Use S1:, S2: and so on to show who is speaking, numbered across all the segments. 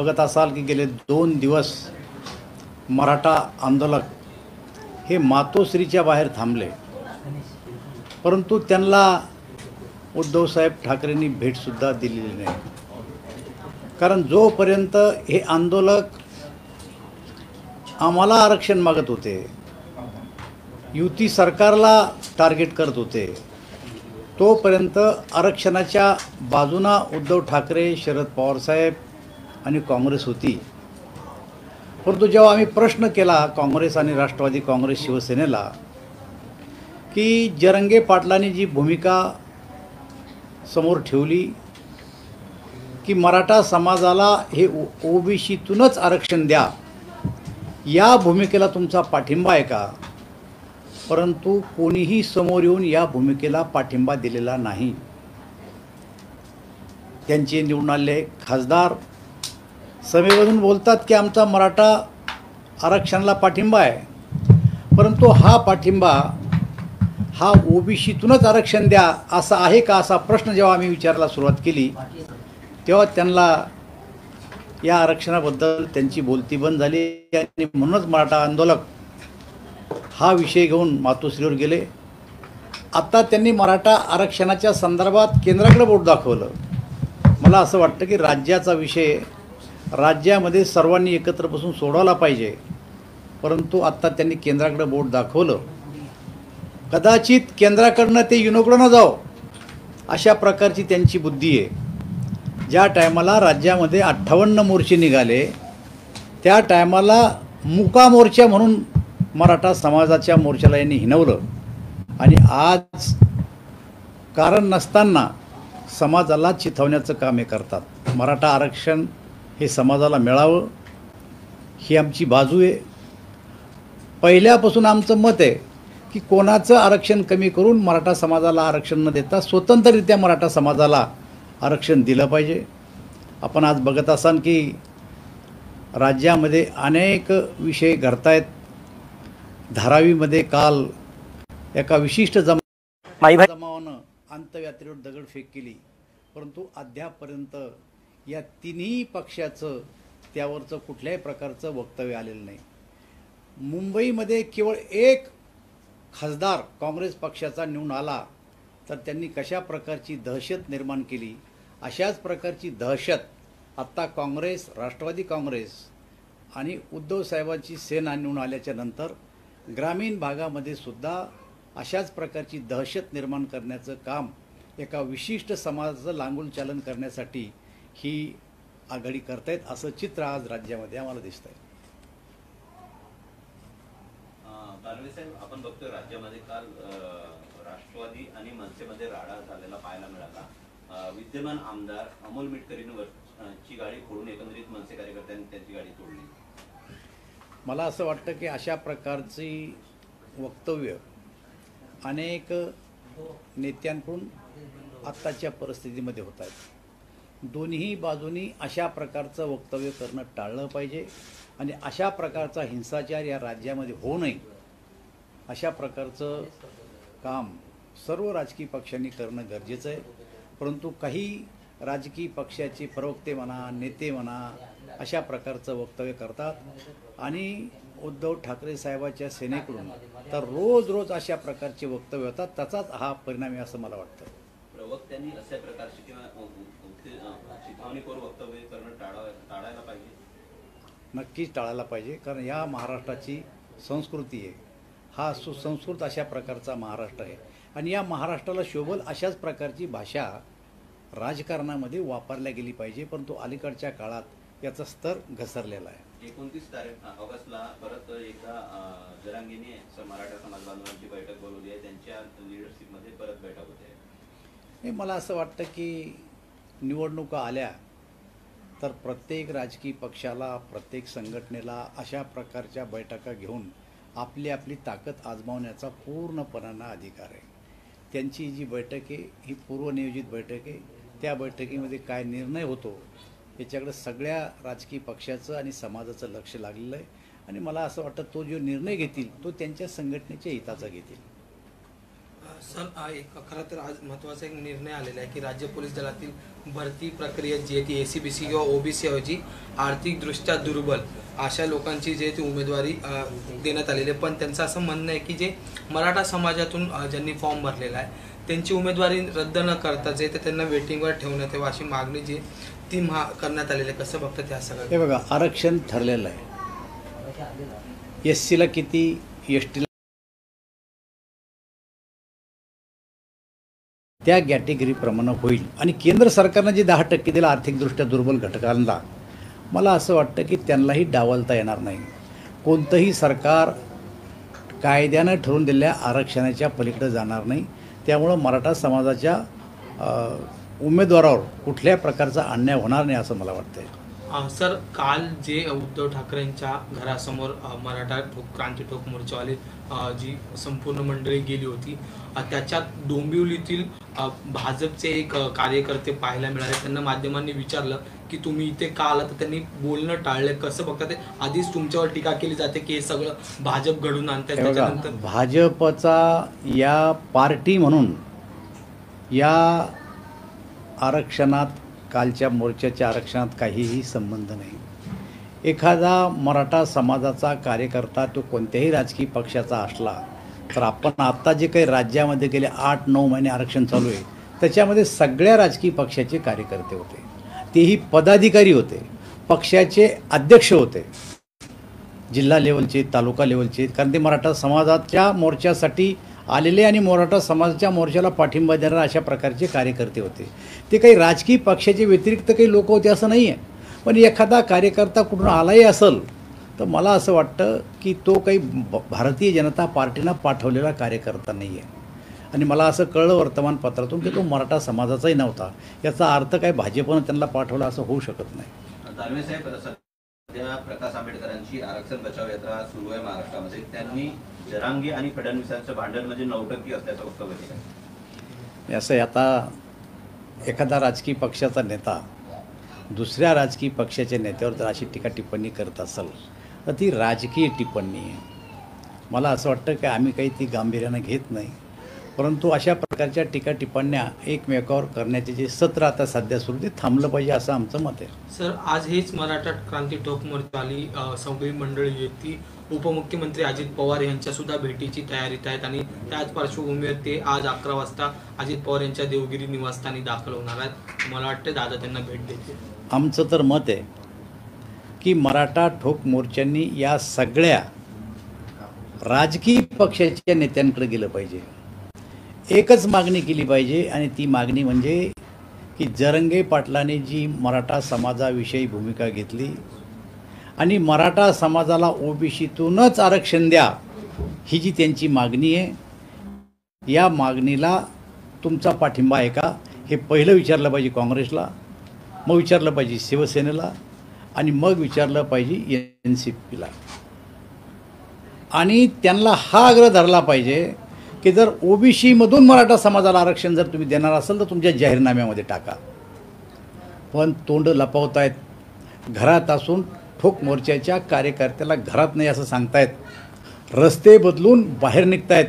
S1: बघत असाल की गेले 2 दिवस मराठा आंदोलक हे मातोश्रीच्या बाहेर थांबले, परंतु त्यांना उद्धवसाहेब ठाकरेंनी भेटसुद्धा दिलेली नाही. कारण जोपर्यंत हे आंदोलक आम्हाला आरक्षण मागत होते, युती सरकारला टार्गेट करत होते, तोपर्यंत आरक्षणाच्या बाजूना उद्धव ठाकरे, शरद पवारसाहेब आणि काँग्रेस होती. परंतु जेव्हा आम्ही प्रश्न केला काँग्रेस आणि राष्ट्रवादी काँग्रेस शिवसेनेला की जरंगे पाटलांनी जी भूमिका समोर ठेवली की मराठा समाजाला हे ओबीसीतूनच आरक्षण द्या, या भूमिकेला तुमचा पाठिंबा आहे का? परंतु कोणीही समोर येऊन या भूमिकेला पाठिंबा दिलेला नाही. त्यांचे निवडून आलेले खासदार सभेमधून बोलतात की आमचा मराठा आरक्षणाला पाठिंबा आहे, परंतु हा पाठिंबा हा ओबीसीतूनच आरक्षण द्या असा आहे का, असा प्रश्न जेव्हा आम्ही विचारायला सुरुवात केली तेव्हा त्यांना या आरक्षणाबद्दल त्यांची बोलती बंद झाली आणि म्हणूनच मराठा आंदोलक हा विषय घेऊन मातोश्रीवर गेले. आता त्यांनी मराठा आरक्षणाच्या संदर्भात केंद्राकडे बोट दाखवलं. मला असं वाटतं की राज्याचा विषय राज्यामध्ये सर्वांनी एकत्र बसून सोडवला पाहिजे, परंतु आता त्यांनी केंद्राकडे बोट दाखवलं. कदाचित केंद्राकडनं ते युनोकडे न जाओ अशा प्रकारची त्यांची बुद्धी आहे. ज्या टायमाला राज्यामध्ये 58 मोर्चे निघाले त्या टायमाला मुका मोर्चा म्हणून मराठा समाजाच्या मोर्चाला यांनी हिणवलं आणि आज कारण नसताना समाजाला चिथवण्याचं काम हे करतात. मराठा आरक्षण हे समाजाला मिळावं ही आमची बाजू आहे. पहिल्यापासून आमचं मत आहे की कोणाचं आरक्षण कमी करून मराठा समाजाला आरक्षण न देता स्वतंत्ररित्या मराठा समाजाला आरक्षण दिलं पाहिजे. आपण आज बघत असाल की राज्यामध्ये अनेक विषय घडतायत. धारावीमध्ये काल एका विशिष्ट जमावानं अंत्ययात्रेवर दगडफेक केली, परंतु अद्यापपर्यंत या तिन्ही पक्षाचं त्यावरचं कुठल्याही प्रकारचं वक्तव्य आलेलं नाही. मुंबईमध्ये केवळ एक खासदार काँग्रेस पक्षाचा निवडून आला तर त्यांनी कशा प्रकारची दहशत निर्माण केली, अशाच प्रकारची दहशत आत्ता काँग्रेस, राष्ट्रवादी काँग्रेस आणि उद्धव साहेबांची सेना निवडून आल्याच्या नंतर ग्रामीण भागामध्ये सुद्धा अशाच प्रकारची दहशत निर्माण करण्याचं काम एका विशिष्ट समाजाचं लांगुलचालन करण्यासाठी ही आघाडी करतायत, असं चित्र आज राज्यामध्ये आम्हाला दिसतंय.
S2: दानवे साहेब, आपण बघतोय राज्यामध्ये काल राष्ट्रवादी आणि मनसेमध्ये राडा झालेला पाहायला मिळाला. विद्यमान आमदार अमोल मिटकरींवरची गाडी फोडून एकंदरीत मनसे कार्यकर्त्यांनी त्यांची गाडी तोडली.
S1: मला असं वाटतं की अशा प्रकारची वक्तव्य अनेक नेत्यांकडून आत्ताच्या परिस्थितीमध्ये होत आहेत. दोन्ही बाजूंनी अशा प्रकारचं वक्तव्य करणं टाळलं पाहिजे आणि अशा प्रकारचा हिंसाचार या राज्यामध्ये होऊ नये अशा प्रकारचं काम सर्व राजकीय पक्षांनी करणं गरजेचं आहे. परंतु काही राजकीय पक्षाचे प्रवक्ते म्हणा, नेते म्हणा, अशा प्रकारचं वक्तव्य करतात आणि उद्धव ठाकरे साहेबांच्या सेनेकडून तर रोज रोज अशा प्रकारचे वक्तव्य होतात. त्याचाच हा परिणाम आहे असं मला वाटतं.
S2: प्रवक्त्यांनी अशा प्रकारची किंवा चिथावणीखोर वक्तव्य करणं टाळायला पाहिजे.
S1: नक्कीच टाळायला पाहिजे, कारण या महाराष्ट्राची संस्कृती आहे. हा सुसंस्कृत अशा प्रकारचा महाराष्ट्र आहे आणि या महाराष्ट्राला शोभल अशाच प्रकारची भाषा राजकारणामध्ये वापरल्या गेली पाहिजे. परंतु अलीकडच्या काळात याचा स्तर घसरलेला आहे.
S2: 29 ऑगस्टला परत एकदा जरांगेने मराठा समाज बांधवांची बैठक बोलवली आहे. त्यांच्या लिडरशिपमध्ये परत बैठक होते.
S1: हे मला असं वाटतं की निवडणुका आल्या तर प्रत्येक राजकीय पक्षाला, प्रत्येक संघटनेला अशा प्रकारच्या बैठका घेऊन आपली आपली ताकद आजमावण्याचा पूर्णपणानं अधिकार आहे. त्यांची जी बैठक आहे ही पूर्वनियोजित बैठक आहे. त्या बैठकीमध्ये काय निर्णय होतो याच्याकडे सगळ्या राजकीय पक्षाचं आणि समाजाचं लक्ष लागलेलं आहे आणि मला असं वाटतं तो जो निर्णय घेतील तो त्यांच्या संघटनेच्या हिताचा घेतील.
S3: सर एक खरं तर आज महत्त्वाचा एक निर्णय आलेला आहे की राज्य पोलीस दलातील भरती प्रक्रिया जी आहे ती ACBC किंवा OBC ऐवजी आर्थिकदृष्ट्या दुर्बल अशा लोकांची जे ती उमेदवारी देण्यात आलेली आहे. पण त्यांचं असं म्हणणं आहे की जे मराठा समाजातून ज्यांनी फॉर्म भरलेला आहे त्यांची उमेदवारी रद्द न करता जे ते त्यांना वेटिंगवर ठेवण्यात यावं अशी मागणी जी ती करण्यात आलेली आहे. कसं बघतं त्या सगळं?
S1: हे बघा, आरक्षण ठरलेलं आहे. SCला किती, STला त्या कॅटेगरीप्रमाणे होईल. आणि केंद्र सरकारनं जे 10% दिलं आर्थिकदृष्ट्या दुर्बल घटकांना, मला असं वाटतं की त्यांनाही डावलता येणार नाही. कोणतंही सरकार कायद्यानं ठरवून दिलेल्या आरक्षणाच्या पलीकडे जाणार नाही. त्यामुळं मराठा समाजाच्या उमेदवारावर कुठल्या प्रकारचा अन्याय होणार नाही असं मला वाटतं.
S3: सर, काल जे उद्धव ठाकरेंच्या घरासमोर मराठा क्रांती ठोक मोर्चावाले जी संपूर्ण मंडळी गेली होती, त्याच्यात डोंबिवलीतील भाजपचे एक कार्यकर्ते पाहायला मिळाले. त्यांना माध्यमांनी विचारलं की तुम्ही इथे का आला, तर त्यांनी बोलणं टाळले. कसं बघता ते? आधीच तुमच्यावर टीका केली जाते की हे सगळं भाजप घडून आणतात. त्याच्यानंतर
S1: भाजपचा या पार्टी म्हणून या आरक्षणात, कालच्या मोर्चाच्या आरक्षणात काहीही संबंध नाही. एखादा मराठा समाजाचा कार्यकर्ता तो कोणत्याही राजकीय पक्षाचा असला तर आपण आत्ता जे काही राज्यामध्ये गेले 8-9 महिने आरक्षण चालू आहे त्याच्यामध्ये सगळ्या राजकीय पक्षाचे कार्यकर्ते होते. तेही पदाधिकारी होते, पक्षाचे अध्यक्ष होते, जिल्हा लेवलचे, तालुका लेवलचे. कारण ते मराठा समाजाच्या मोर्चासाठी आलेले आणि मराठा समाजाच्या मोर्चाला पाठिंबा देणारे अशा प्रकारचे कार्यकर्ते होते. ते काही राजकीय पक्षाचे व्यतिरिक्त काही लोक होते असं नाही आहे. पण एखादा कार्यकर्ता कुठून आलाही असेल तर मला असं वाटतं की तो काही भारतीय जनता पार्टीनं पाठवलेला कार्यकर्ता नाही आहे. आणि मला असं कळलं वर्तमानपत्रातून की तो मराठा समाजाचाही नव्हता. याचा अर्थ काय भाजपनं त्यांना पाठवला असं होऊ शकत नाही.
S2: दानवे साहेब, सध्या प्रकाश आंबेडकरांची आरक्षण बचाव यात्रा सुरू आहे महाराष्ट्रामध्ये. त्यांनी जरांगे आणि फडणवीसांचं भांडण म्हणजे नौटंकी असल्याचं वक्तव्य केलं.
S1: असं आता एखादा राजकीय पक्षाचा नेता दुसऱ्या राजकीय पक्षाच्या नेत्यावर जर अशी टीका टिप्पणी करत असेल तर ती राजकीय टिप्पणी आहे. मला असं वाटतं की आम्ही काही ती गांभीर्यानं घेत नाही. परंतु अशा प्रकारच्या टीका टिप्पण्या एकमेकावर करण्याचे जे सत्र आता सध्या सुरू ते थांबलं पाहिजे असं आमचं मत आहे.
S3: सर, आज हेच मराठा क्रांती ठोक मोर्चावाली सगळी मंडळी आहेत ती उपमुख्यमंत्री अजित पवार यांच्या सुद्धा भेटीची तयारीत आहेत. आणि त्याच पार्श्वभूमीवर ते आज 11 वाजता अजित पवार यांच्या देवगिरी निवासस्थानी दाखल होणार आहेत. मला वाटतं दादा त्यांना भेट देतील.
S1: आमचं तर मत आहे की मराठा ठोक मोर्चांनी या सगळ्या राजकीय पक्षाच्या नेत्यांकडे गेलं पाहिजे. एकच मागणी केली पाहिजे आणि ती मागणी म्हणजे की जरंगे पाटलांनी जी मराठा समाजाविषयी भूमिका घेतली आणि मराठा समाजाला OBCतूनच आरक्षण द्या ही जी त्यांची मागणी आहे, या मागणीला तुमचा पाठिंबा आहे का हे पहिलं विचारलं पाहिजे काँग्रेसला, मग विचारलं पाहिजे शिवसेनेला आणि मग विचारलं पाहिजे NCPला. आणि त्यांना हा आग्रह धरला पाहिजे की जर OBCमधून मराठा समाजाला आरक्षण जर तुम्ही देणार असाल तर तुमच्या जाहीरनाम्यामध्ये टाका. पण तोंड लपवतायत. घरात असून ठोक मोर्चाच्या कार्यकर्त्याला घरात नाही असं सांगतायत, रस्ते बदलून बाहेर निघतायत,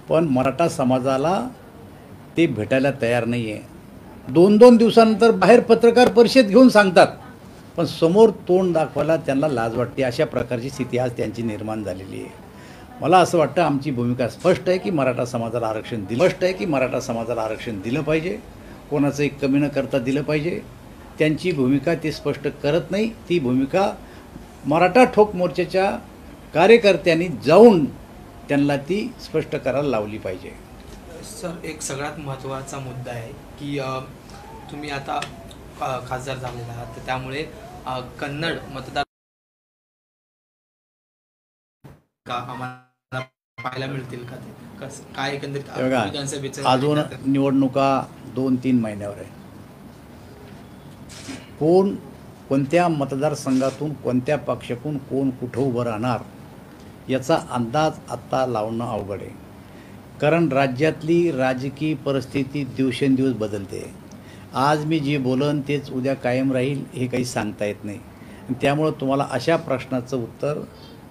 S1: पण मराठा समाजाला ते भेटायला तयार नाही आहे. 2-2 दिवसानंतर बाहेर पत्रकार परिषद घेऊन सांगतात, पण समोर तोंड दाखवायला त्यांना लाज वाटते. अशा प्रकारची स्थिती आज त्यांची निर्माण झालेली आहे. मला असं वाटतं आमची भूमिका स्पष्ट आहे की मराठा समाजाला आरक्षण दिलं पाहिजे. कोणाचंही कमी न करता दिलं पाहिजे. त्यांची भूमिका ते स्पष्ट करत नाही. ती भूमिका मराठा ठोक मोर्चाच्या कार्यकर्त्यांनी जाऊन त्यांना ती स्पष्ट करायला लावली पाहिजे.
S3: सर, एक सगळ्यात महत्त्वाचा मुद्दा आहे की तुम्ही आता खासदार झालेला आहात, तर त्यामुळे कन्नड मतदार का आम्हाला पाहायला मिळतील का? ते काय एकंदरीत विधानसभेचं
S1: अजून निवडणुका 2-3 महिन्यावर आहे. कोण कोणत्या मतदारसंघातून कोणत्या पक्षातून कोण कुठं उभं राहणार याचा अंदाज आत्ता लावणं अवघड आहे. कारण राज्यातली राजकीय परिस्थिती दिवसेंदिवस बदलते. आज मी जे बोलन तेच उद्या कायम राहील हे काही सांगता येत नाही. त्यामुळं तुम्हाला अशा प्रश्नाचं उत्तर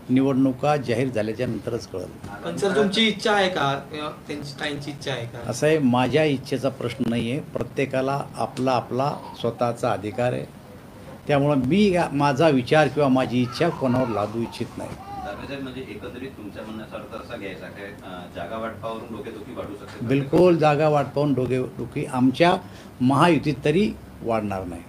S1: निवडणुका जाहीर झाल्याच्या नंतरच कळलं.
S3: पण सर तुमची इच्छा आहे का किंवा त्यांची ताईंची इच्छा आहे का?
S1: असं आहे, माझ्या इच्छेचा प्रश्न नाही आहे. प्रत्येकाला आपला आपला स्वतःचा अधिकार आहे. त्यामुळं मी माझा विचार किंवा माझी इच्छा कोणावर लादू इच्छित नाही.
S2: दानवे म्हणजे एकंदरीत तुमच्या म्हणण्याचा अर्थ असा घ्यायचा की जागा वाटपावरून डोकेदुखी वाढू शकते.
S1: बिलकुल जागा वाट पाहून डोकेदुखी आमच्या महायुतीत तरी वाढणार नाही.